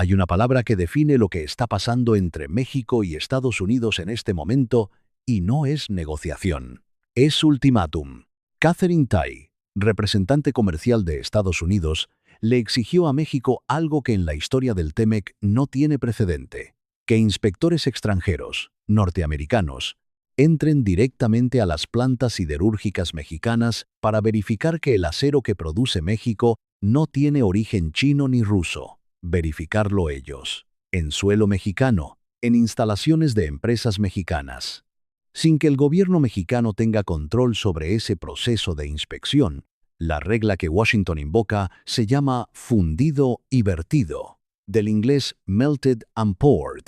Hay una palabra que define lo que está pasando entre México y Estados Unidos en este momento, y no es negociación. Es ultimátum. Katherine Tai, representante comercial de Estados Unidos, le exigió a México algo que en la historia del TEMEC no tiene precedente: que inspectores extranjeros, norteamericanos, entren directamente a las plantas siderúrgicas mexicanas para verificar que el acero que produce México no tiene origen chino ni ruso. Verificarlo ellos, en suelo mexicano, en instalaciones de empresas mexicanas, sin que el gobierno mexicano tenga control sobre ese proceso de inspección. La regla que Washington invoca se llama fundido y vertido, del inglés melted and poured,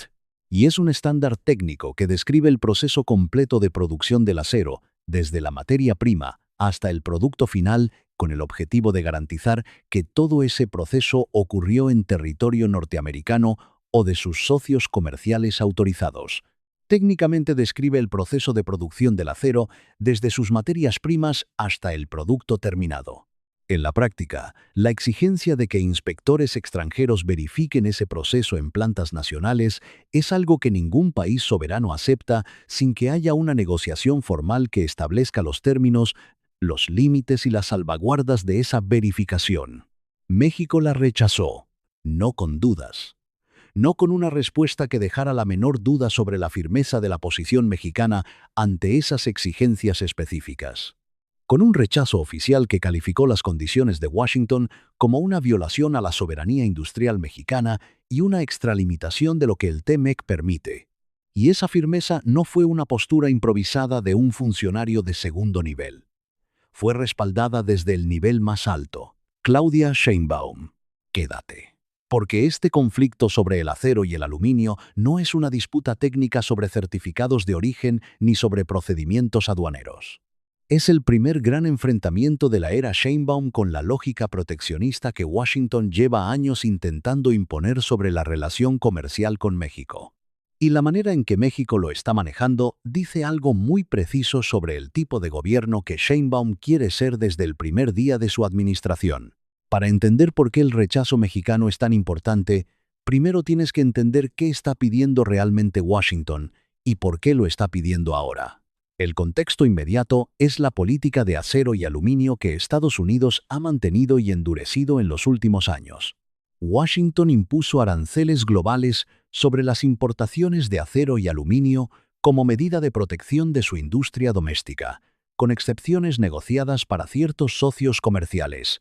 y es un estándar técnico que describe el proceso completo de producción del acero, desde la materia prima hasta el producto final, con el objetivo de garantizar que todo ese proceso ocurrió en territorio norteamericano o de sus socios comerciales autorizados. Técnicamente describe el proceso de producción del acero desde sus materias primas hasta el producto terminado. En la práctica, la exigencia de que inspectores extranjeros verifiquen ese proceso en plantas nacionales es algo que ningún país soberano acepta sin que haya una negociación formal que establezca los términos, los límites y las salvaguardas de esa verificación. México la rechazó, no con dudas. No con una respuesta que dejara la menor duda sobre la firmeza de la posición mexicana ante esas exigencias específicas. Con un rechazo oficial que calificó las condiciones de Washington como una violación a la soberanía industrial mexicana y una extralimitación de lo que el TEMEC permite. Y esa firmeza no fue una postura improvisada de un funcionario de segundo nivel. Fue respaldada desde el nivel más alto. Claudia Sheinbaum. Quédate. Porque este conflicto sobre el acero y el aluminio no es una disputa técnica sobre certificados de origen ni sobre procedimientos aduaneros. Es el primer gran enfrentamiento de la era Sheinbaum con la lógica proteccionista que Washington lleva años intentando imponer sobre la relación comercial con México. Y la manera en que México lo está manejando dice algo muy preciso sobre el tipo de gobierno que Sheinbaum quiere ser desde el primer día de su administración. Para entender por qué el rechazo mexicano es tan importante, primero tienes que entender qué está pidiendo realmente Washington y por qué lo está pidiendo ahora. El contexto inmediato es la política de acero y aluminio que Estados Unidos ha mantenido y endurecido en los últimos años. Washington impuso aranceles globales sobre las importaciones de acero y aluminio como medida de protección de su industria doméstica, con excepciones negociadas para ciertos socios comerciales.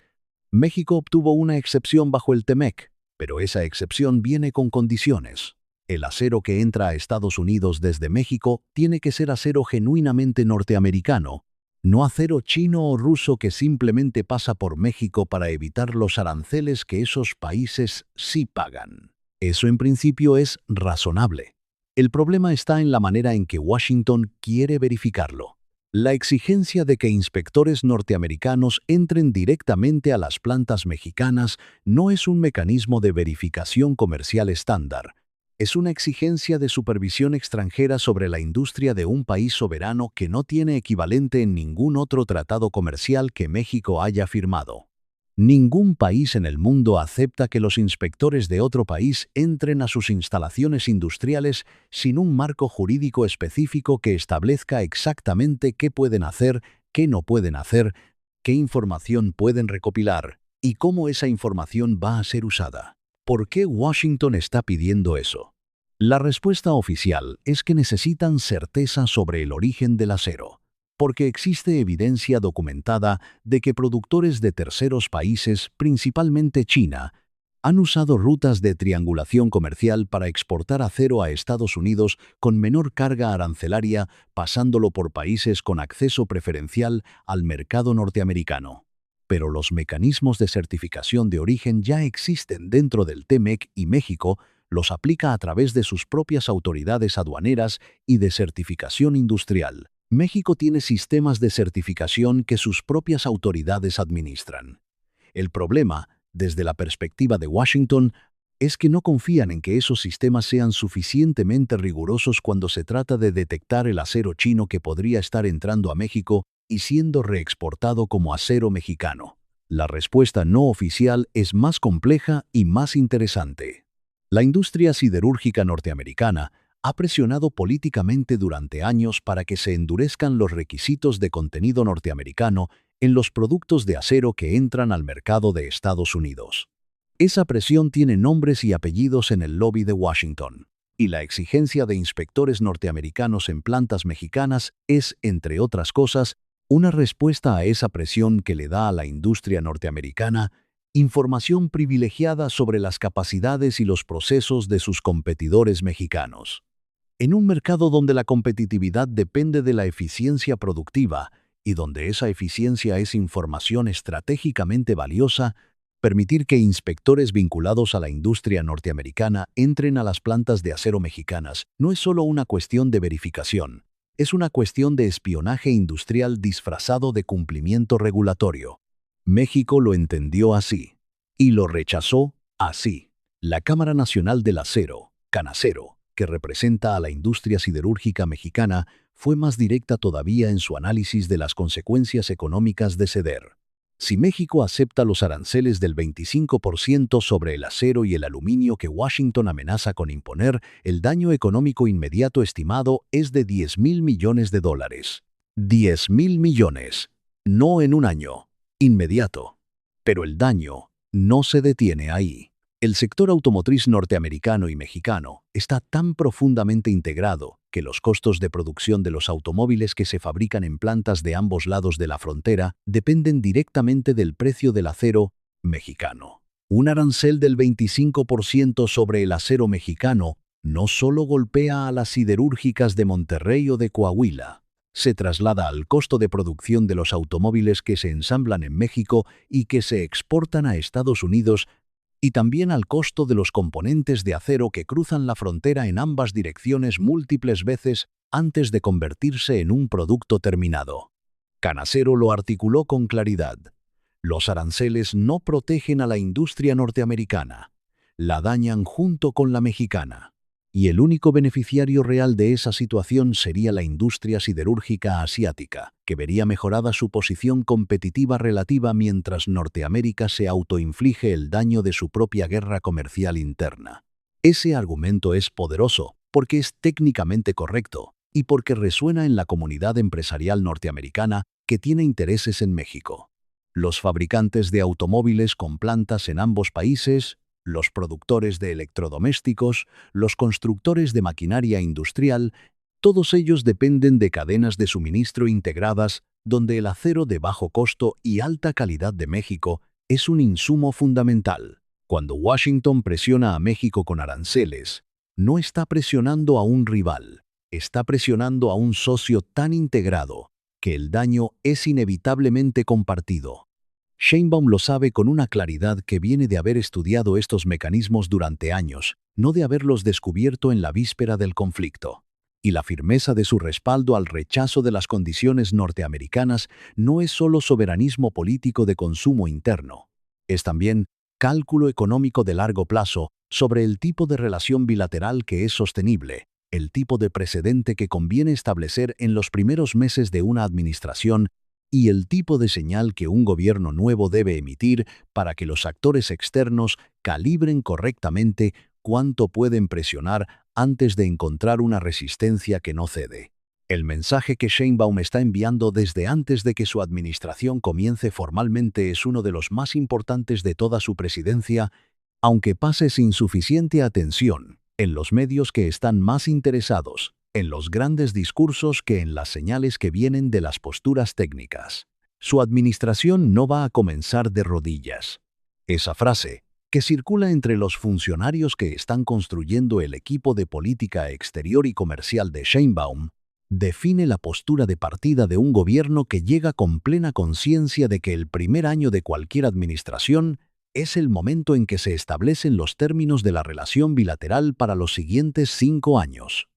México obtuvo una excepción bajo el TEMEC, pero esa excepción viene con condiciones. El acero que entra a Estados Unidos desde México tiene que ser acero genuinamente norteamericano, no acero chino o ruso que simplemente pasa por México para evitar los aranceles que esos países sí pagan. Eso en principio es razonable. El problema está en la manera en que Washington quiere verificarlo. La exigencia de que inspectores norteamericanos entren directamente a las plantas mexicanas no es un mecanismo de verificación comercial estándar. Es una exigencia de supervisión extranjera sobre la industria de un país soberano que no tiene equivalente en ningún otro tratado comercial que México haya firmado. Ningún país en el mundo acepta que los inspectores de otro país entren a sus instalaciones industriales sin un marco jurídico específico que establezca exactamente qué pueden hacer, qué no pueden hacer, qué información pueden recopilar y cómo esa información va a ser usada. ¿Por qué Washington está pidiendo eso? La respuesta oficial es que necesitan certeza sobre el origen del acero, porque existe evidencia documentada de que productores de terceros países, principalmente China, han usado rutas de triangulación comercial para exportar acero a Estados Unidos con menor carga arancelaria, pasándolo por países con acceso preferencial al mercado norteamericano. Pero los mecanismos de certificación de origen ya existen dentro del TEMEC y México los aplica a través de sus propias autoridades aduaneras y de certificación industrial. México tiene sistemas de certificación que sus propias autoridades administran. El problema, desde la perspectiva de Washington, es que no confían en que esos sistemas sean suficientemente rigurosos cuando se trata de detectar el acero chino que podría estar entrando a México y siendo reexportado como acero mexicano. La respuesta no oficial es más compleja y más interesante. La industria siderúrgica norteamericana ha presionado políticamente durante años para que se endurezcan los requisitos de contenido norteamericano en los productos de acero que entran al mercado de Estados Unidos. Esa presión tiene nombres y apellidos en el lobby de Washington, y la exigencia de inspectores norteamericanos en plantas mexicanas es, entre otras cosas, una respuesta a esa presión que le da a la industria norteamericana información privilegiada sobre las capacidades y los procesos de sus competidores mexicanos. En un mercado donde la competitividad depende de la eficiencia productiva y donde esa eficiencia es información estratégicamente valiosa, permitir que inspectores vinculados a la industria norteamericana entren a las plantas de acero mexicanas no es solo una cuestión de verificación, es una cuestión de espionaje industrial disfrazado de cumplimiento regulatorio. México lo entendió así y lo rechazó así. La Cámara Nacional del Acero, Canacero, que representa a la industria siderúrgica mexicana, fue más directa todavía en su análisis de las consecuencias económicas de ceder. Si México acepta los aranceles del 25% sobre el acero y el aluminio que Washington amenaza con imponer, el daño económico inmediato estimado es de $10,000 millones. $10,000 millones. No en un año. Inmediato. Pero el daño no se detiene ahí. El sector automotriz norteamericano y mexicano está tan profundamente integrado que los costos de producción de los automóviles que se fabrican en plantas de ambos lados de la frontera dependen directamente del precio del acero mexicano. Un arancel del 25% sobre el acero mexicano no solo golpea a las siderúrgicas de Monterrey o de Coahuila, se traslada al costo de producción de los automóviles que se ensamblan en México y que se exportan a Estados Unidos, y también al costo de los componentes de acero que cruzan la frontera en ambas direcciones múltiples veces antes de convertirse en un producto terminado. Canacero lo articuló con claridad. Los aranceles no protegen a la industria norteamericana, la dañan junto con la mexicana. Y el único beneficiario real de esa situación sería la industria siderúrgica asiática, que vería mejorada su posición competitiva relativa mientras Norteamérica se autoinflige el daño de su propia guerra comercial interna. Ese argumento es poderoso porque es técnicamente correcto y porque resuena en la comunidad empresarial norteamericana que tiene intereses en México. Los fabricantes de automóviles con plantas en ambos países, los productores de electrodomésticos, los constructores de maquinaria industrial, todos ellos dependen de cadenas de suministro integradas donde el acero de bajo costo y alta calidad de México es un insumo fundamental. Cuando Washington presiona a México con aranceles, no está presionando a un rival, está presionando a un socio tan integrado que el daño es inevitablemente compartido. Sheinbaum lo sabe con una claridad que viene de haber estudiado estos mecanismos durante años, no de haberlos descubierto en la víspera del conflicto. Y la firmeza de su respaldo al rechazo de las condiciones norteamericanas no es solo soberanismo político de consumo interno, es también cálculo económico de largo plazo sobre el tipo de relación bilateral que es sostenible, el tipo de precedente que conviene establecer en los primeros meses de una administración y el tipo de señal que un gobierno nuevo debe emitir para que los actores externos calibren correctamente cuánto pueden presionar antes de encontrar una resistencia que no cede. El mensaje que Sheinbaum está enviando desde antes de que su administración comience formalmente es uno de los más importantes de toda su presidencia, aunque pase sin suficiente atención en los medios que están más interesados en los grandes discursos que en las señales que vienen de las posturas técnicas. Su administración no va a comenzar de rodillas. Esa frase, que circula entre los funcionarios que están construyendo el equipo de política exterior y comercial de Sheinbaum, define la postura de partida de un gobierno que llega con plena conciencia de que el primer año de cualquier administración es el momento en que se establecen los términos de la relación bilateral para los siguientes 5 años.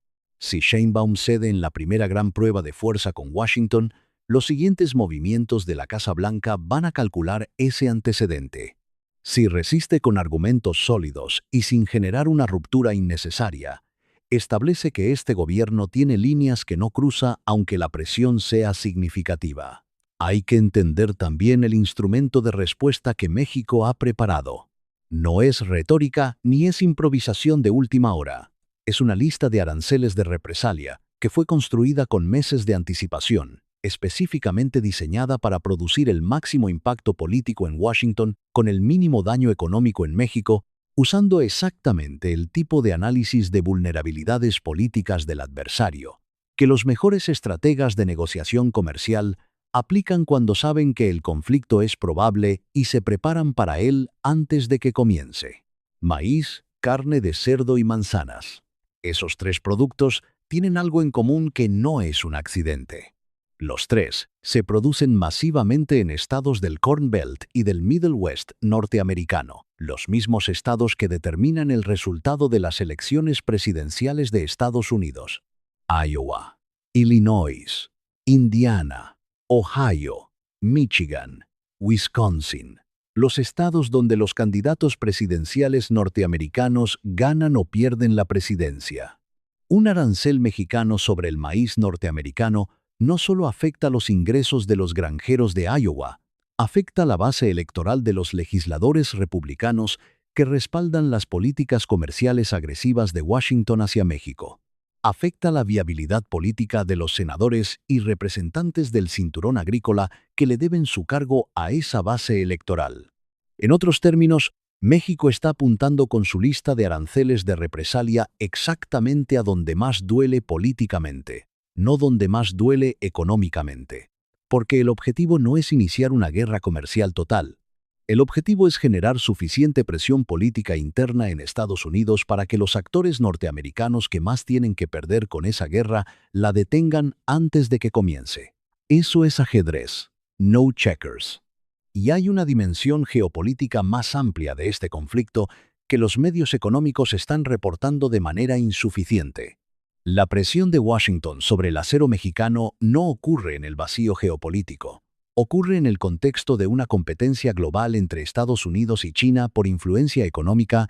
Si Sheinbaum cede en la primera gran prueba de fuerza con Washington, los siguientes movimientos de la Casa Blanca van a calcular ese antecedente. Si resiste con argumentos sólidos y sin generar una ruptura innecesaria, establece que este gobierno tiene líneas que no cruza aunque la presión sea significativa. Hay que entender también el instrumento de respuesta que México ha preparado. No es retórica ni es improvisación de última hora. Es una lista de aranceles de represalia que fue construida con meses de anticipación, específicamente diseñada para producir el máximo impacto político en Washington con el mínimo daño económico en México, usando exactamente el tipo de análisis de vulnerabilidades políticas del adversario, que los mejores estrategas de negociación comercial aplican cuando saben que el conflicto es probable y se preparan para él antes de que comience. Maíz, carne de cerdo y manzanas. Esos tres productos tienen algo en común que no es un accidente. Los tres se producen masivamente en estados del Corn Belt y del Middle West norteamericano, los mismos estados que determinan el resultado de las elecciones presidenciales de Estados Unidos. Iowa, Illinois, Indiana, Ohio, Michigan, Wisconsin. Los estados donde los candidatos presidenciales norteamericanos ganan o pierden la presidencia. Un arancel mexicano sobre el maíz norteamericano no solo afecta los ingresos de los granjeros de Iowa, afecta la base electoral de los legisladores republicanos que respaldan las políticas comerciales agresivas de Washington hacia México. Afecta la viabilidad política de los senadores y representantes del cinturón agrícola que le deben su cargo a esa base electoral. En otros términos, México está apuntando con su lista de aranceles de represalia exactamente a donde más duele políticamente, no donde más duele económicamente. Porque el objetivo no es iniciar una guerra comercial total. El objetivo es generar suficiente presión política interna en Estados Unidos para que los actores norteamericanos que más tienen que perder con esa guerra la detengan antes de que comience. Eso es ajedrez, no checkers. Y hay una dimensión geopolítica más amplia de este conflicto que los medios económicos están reportando de manera insuficiente. La presión de Washington sobre el acero mexicano no ocurre en el vacío geopolítico. Ocurre en el contexto de una competencia global entre Estados Unidos y China por influencia económica,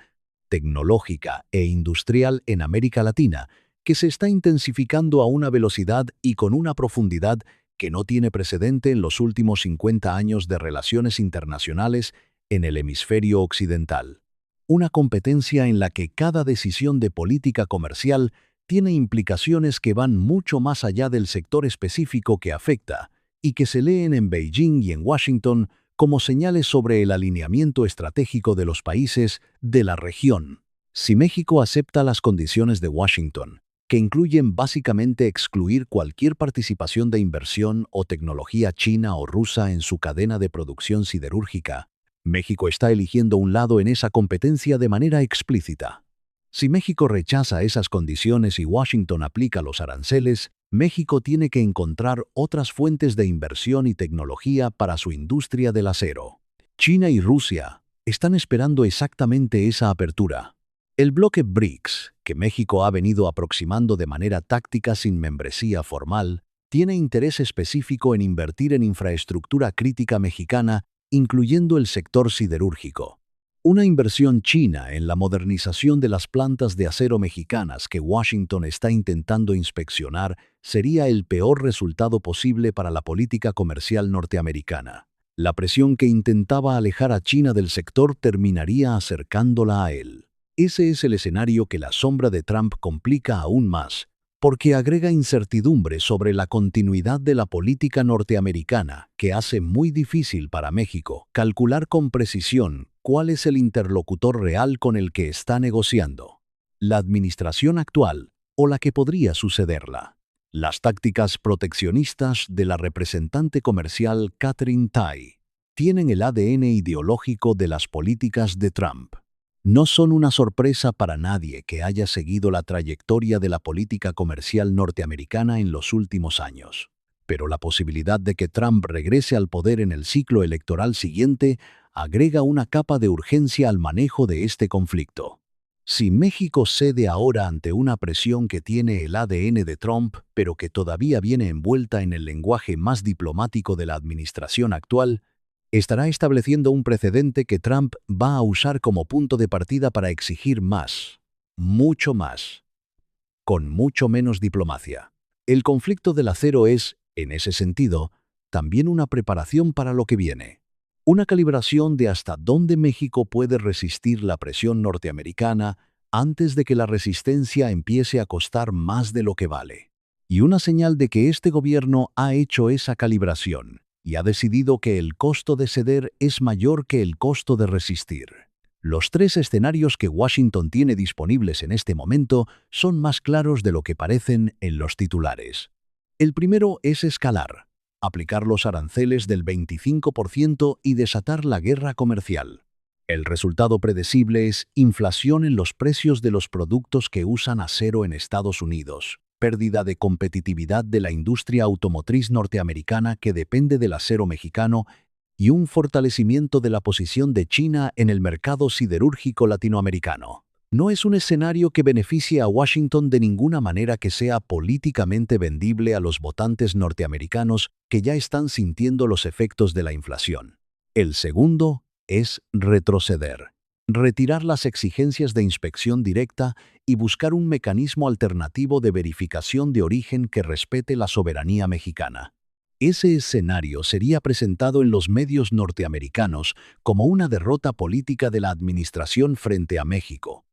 tecnológica e industrial en América Latina, que se está intensificando a una velocidad y con una profundidad que no tiene precedente en los últimos 50 años de relaciones internacionales en el hemisferio occidental. Una competencia en la que cada decisión de política comercial tiene implicaciones que van mucho más allá del sector específico que afecta, y que se leen en Beijing y en Washington como señales sobre el alineamiento estratégico de los países de la región. Si México acepta las condiciones de Washington, que incluyen básicamente excluir cualquier participación de inversión o tecnología china o rusa en su cadena de producción siderúrgica, México está eligiendo un lado en esa competencia de manera explícita. Si México rechaza esas condiciones y Washington aplica los aranceles, México tiene que encontrar otras fuentes de inversión y tecnología para su industria del acero. China y Rusia están esperando exactamente esa apertura. El bloque BRICS, que México ha venido aproximando de manera táctica sin membresía formal, tiene interés específico en invertir en infraestructura crítica mexicana, incluyendo el sector siderúrgico. Una inversión china en la modernización de las plantas de acero mexicanas que Washington está intentando inspeccionar sería el peor resultado posible para la política comercial norteamericana. La presión que intentaba alejar a China del sector terminaría acercándola a él. Ese es el escenario que la sombra de Trump complica aún más, porque agrega incertidumbre sobre la continuidad de la política norteamericana, que hace muy difícil para México calcular con precisión cuál es el interlocutor real con el que está negociando. La administración actual o la que podría sucederla. Las tácticas proteccionistas de la representante comercial Katherine Tai tienen el ADN ideológico de las políticas de Trump. No son una sorpresa para nadie que haya seguido la trayectoria de la política comercial norteamericana en los últimos años. Pero la posibilidad de que Trump regrese al poder en el ciclo electoral siguiente agrega una capa de urgencia al manejo de este conflicto. Si México cede ahora ante una presión que tiene el ADN de Trump, pero que todavía viene envuelta en el lenguaje más diplomático de la administración actual, estará estableciendo un precedente que Trump va a usar como punto de partida para exigir más, mucho más, con mucho menos diplomacia. El conflicto del acero es, en ese sentido, también una preparación para lo que viene. Una calibración de hasta dónde México puede resistir la presión norteamericana antes de que la resistencia empiece a costar más de lo que vale. Y una señal de que este gobierno ha hecho esa calibración y ha decidido que el costo de ceder es mayor que el costo de resistir. Los tres escenarios que Washington tiene disponibles en este momento son más claros de lo que parecen en los titulares. El primero es escalar, aplicar los aranceles del 25% y desatar la guerra comercial. El resultado predecible es inflación en los precios de los productos que usan acero en Estados Unidos, pérdida de competitividad de la industria automotriz norteamericana que depende del acero mexicano y un fortalecimiento de la posición de China en el mercado siderúrgico latinoamericano. No es un escenario que beneficie a Washington de ninguna manera que sea políticamente vendible a los votantes norteamericanos que ya están sintiendo los efectos de la inflación. El segundo es retroceder, retirar las exigencias de inspección directa y buscar un mecanismo alternativo de verificación de origen que respete la soberanía mexicana. Ese escenario sería presentado en los medios norteamericanos como una derrota política de la administración frente a México.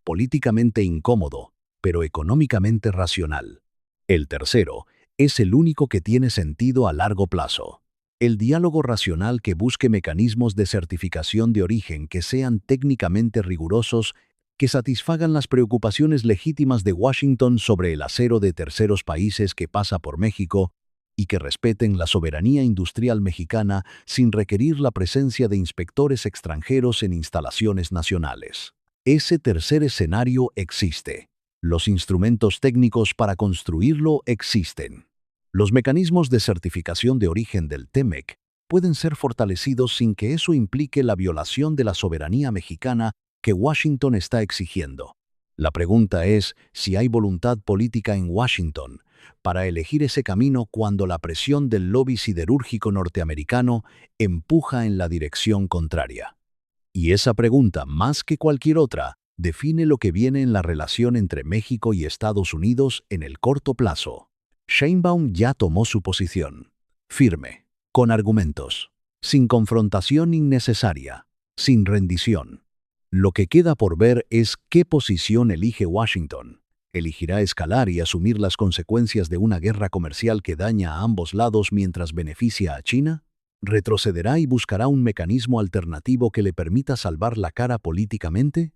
Políticamente incómodo, pero económicamente racional. El tercero es el único que tiene sentido a largo plazo. El diálogo racional que busque mecanismos de certificación de origen que sean técnicamente rigurosos, que satisfagan las preocupaciones legítimas de Washington sobre el acero de terceros países que pasa por México y que respeten la soberanía industrial mexicana sin requerir la presencia de inspectores extranjeros en instalaciones nacionales. Ese tercer escenario existe. Los instrumentos técnicos para construirlo existen. Los mecanismos de certificación de origen del TEMEC pueden ser fortalecidos sin que eso implique la violación de la soberanía mexicana que Washington está exigiendo. La pregunta es si hay voluntad política en Washington para elegir ese camino cuando la presión del lobby siderúrgico norteamericano empuja en la dirección contraria. Y esa pregunta, más que cualquier otra, define lo que viene en la relación entre México y Estados Unidos en el corto plazo. Sheinbaum ya tomó su posición. Firme, con argumentos, sin confrontación innecesaria, sin rendición. Lo que queda por ver es qué posición elige Washington. ¿Elegirá escalar y asumir las consecuencias de una guerra comercial que daña a ambos lados mientras beneficia a China? ¿Retrocederá y buscará un mecanismo alternativo que le permita salvar la cara políticamente?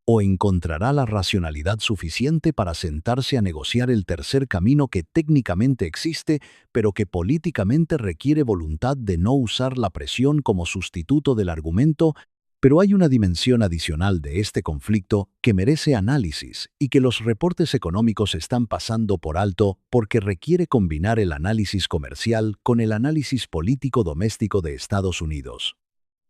¿O encontrará la racionalidad suficiente para sentarse a negociar el tercer camino que técnicamente existe, pero que políticamente requiere voluntad de no usar la presión como sustituto del argumento? Pero hay una dimensión adicional de este conflicto que merece análisis y que los reportes económicos están pasando por alto porque requiere combinar el análisis comercial con el análisis político doméstico de Estados Unidos.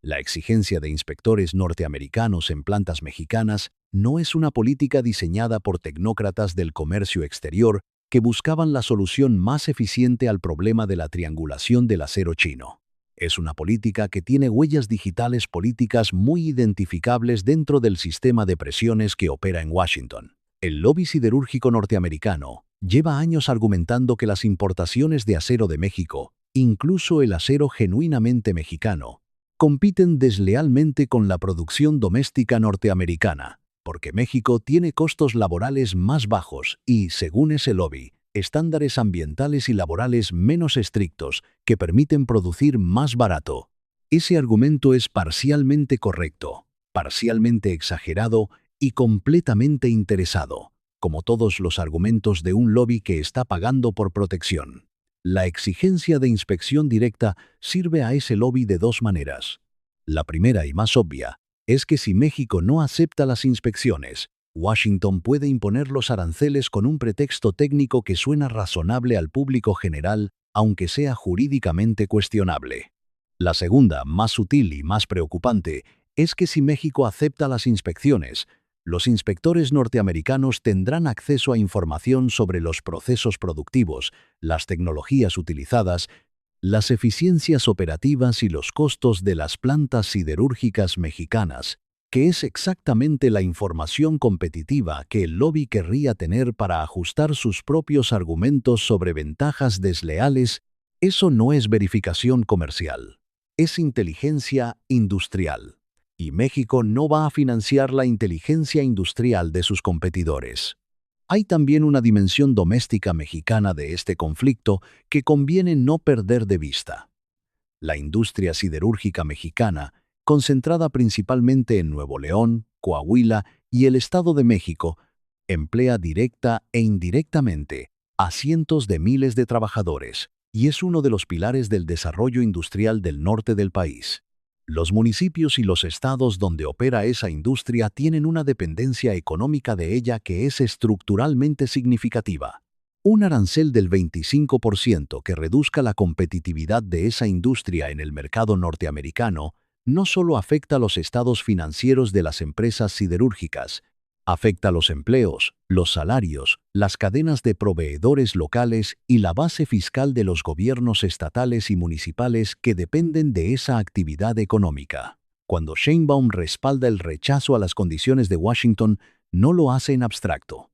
La exigencia de inspectores norteamericanos en plantas mexicanas no es una política diseñada por tecnócratas del comercio exterior que buscaban la solución más eficiente al problema de la triangulación del acero chino. Es una política que tiene huellas digitales políticas muy identificables dentro del sistema de presiones que opera en Washington. El lobby siderúrgico norteamericano lleva años argumentando que las importaciones de acero de México, incluso el acero genuinamente mexicano, compiten deslealmente con la producción doméstica norteamericana, porque México tiene costos laborales más bajos y, según ese lobby, estándares ambientales y laborales menos estrictos que permiten producir más barato. Ese argumento es parcialmente correcto, parcialmente exagerado y completamente interesado, como todos los argumentos de un lobby que está pagando por protección. La exigencia de inspección directa sirve a ese lobby de dos maneras. La primera y más obvia es que si México no acepta las inspecciones, Washington puede imponer los aranceles con un pretexto técnico que suena razonable al público general, aunque sea jurídicamente cuestionable. La segunda, más sutil y más preocupante, es que si México acepta las inspecciones, los inspectores norteamericanos tendrán acceso a información sobre los procesos productivos, las tecnologías utilizadas, las eficiencias operativas y los costos de las plantas siderúrgicas mexicanas, que es exactamente la información competitiva que el lobby querría tener para ajustar sus propios argumentos sobre ventajas desleales. Eso no es verificación comercial. es inteligencia industrial. Y México no va a financiar la inteligencia industrial de sus competidores. Hay también una dimensión doméstica mexicana de este conflicto que conviene no perder de vista. La industria siderúrgica mexicana, concentrada principalmente en Nuevo León, Coahuila y el Estado de México, emplea directa e indirectamente a cientos de miles de trabajadores y es uno de los pilares del desarrollo industrial del norte del país. Los municipios y los estados donde opera esa industria tienen una dependencia económica de ella que es estructuralmente significativa. Un arancel del 25% que reduzca la competitividad de esa industria en el mercado norteamericano no solo afecta a los estados financieros de las empresas siderúrgicas, afecta los empleos, los salarios, las cadenas de proveedores locales y la base fiscal de los gobiernos estatales y municipales que dependen de esa actividad económica. Cuando Sheinbaum respalda el rechazo a las condiciones de Washington, no lo hace en abstracto.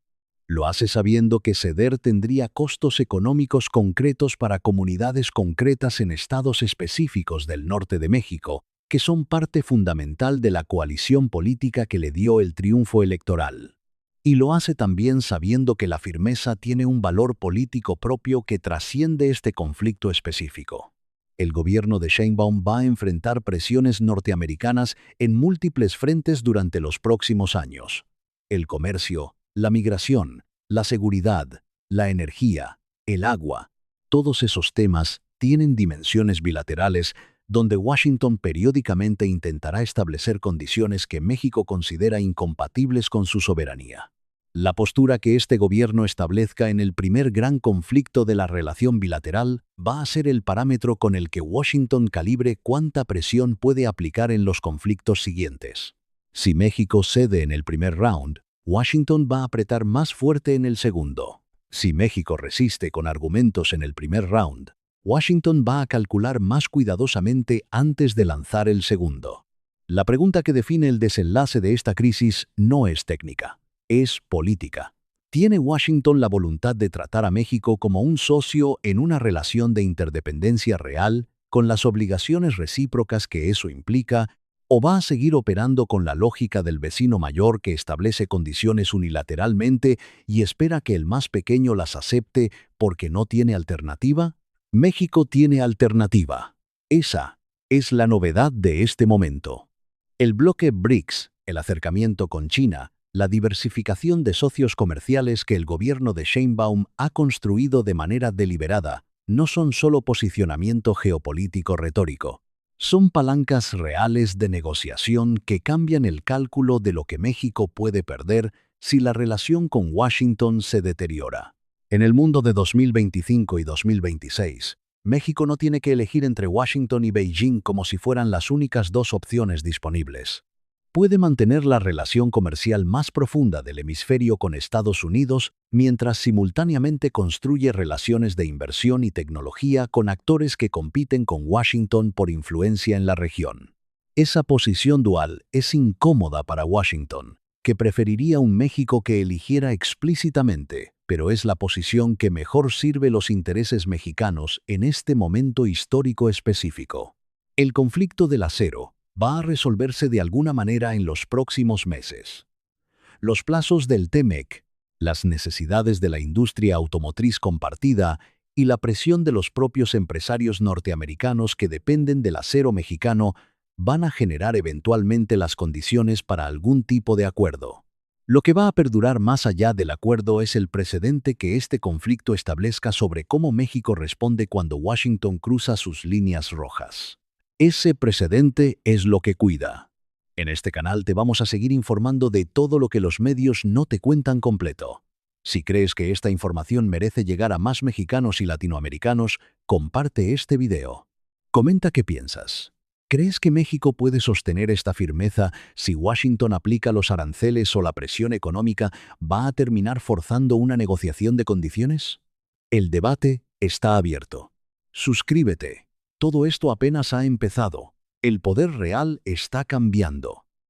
Lo hace sabiendo que ceder tendría costos económicos concretos para comunidades concretas en estados específicos del norte de México, que son parte fundamental de la coalición política que le dio el triunfo electoral. Y lo hace también sabiendo que la firmeza tiene un valor político propio que trasciende este conflicto específico. El gobierno de Sheinbaum va a enfrentar presiones norteamericanas en múltiples frentes durante los próximos años. El comercio, la migración, la seguridad, la energía, el agua, todos esos temas tienen dimensiones bilaterales donde Washington periódicamente intentará establecer condiciones que México considera incompatibles con su soberanía. La postura que este gobierno establezca en el primer gran conflicto de la relación bilateral va a ser el parámetro con el que Washington calibre cuánta presión puede aplicar en los conflictos siguientes. Si México cede en el primer round, Washington va a apretar más fuerte en el segundo. Si México resiste con argumentos en el primer round, Washington va a calcular más cuidadosamente antes de lanzar el segundo. La pregunta que define el desenlace de esta crisis no es técnica, es política. ¿Tiene Washington la voluntad de tratar a México como un socio en una relación de interdependencia real, con las obligaciones recíprocas que eso implica, o va a seguir operando con la lógica del vecino mayor que establece condiciones unilateralmente y espera que el más pequeño las acepte porque no tiene alternativa? México tiene alternativa. Esa es la novedad de este momento. El bloque BRICS, el acercamiento con China, la diversificación de socios comerciales que el gobierno de Sheinbaum ha construido de manera deliberada, no son solo posicionamiento geopolítico retórico. Son palancas reales de negociación que cambian el cálculo de lo que México puede perder si la relación con Washington se deteriora. En el mundo de 2025 y 2026, México no tiene que elegir entre Washington y Beijing como si fueran las únicas dos opciones disponibles. Puede mantener la relación comercial más profunda del hemisferio con Estados Unidos mientras simultáneamente construye relaciones de inversión y tecnología con actores que compiten con Washington por influencia en la región. Esa posición dual es incómoda para Washington, que preferiría un México que eligiera explícitamente, pero es la posición que mejor sirve los intereses mexicanos en este momento histórico específico. El conflicto del acero va a resolverse de alguna manera en los próximos meses. Los plazos del TEMEC, las necesidades de la industria automotriz compartida y la presión de los propios empresarios norteamericanos que dependen del acero mexicano van a generar eventualmente las condiciones para algún tipo de acuerdo. Lo que va a perdurar más allá del acuerdo es el precedente que este conflicto establezca sobre cómo México responde cuando Washington cruza sus líneas rojas. Ese precedente es lo que cuida. En este canal te vamos a seguir informando de todo lo que los medios no te cuentan completo. Si crees que esta información merece llegar a más mexicanos y latinoamericanos, comparte este video. Comenta qué piensas. ¿Crees que México puede sostener esta firmeza si Washington aplica los aranceles o la presión económica va a terminar forzando una negociación de condiciones? El debate está abierto. Suscríbete. Todo esto apenas ha empezado. El poder real está cambiando.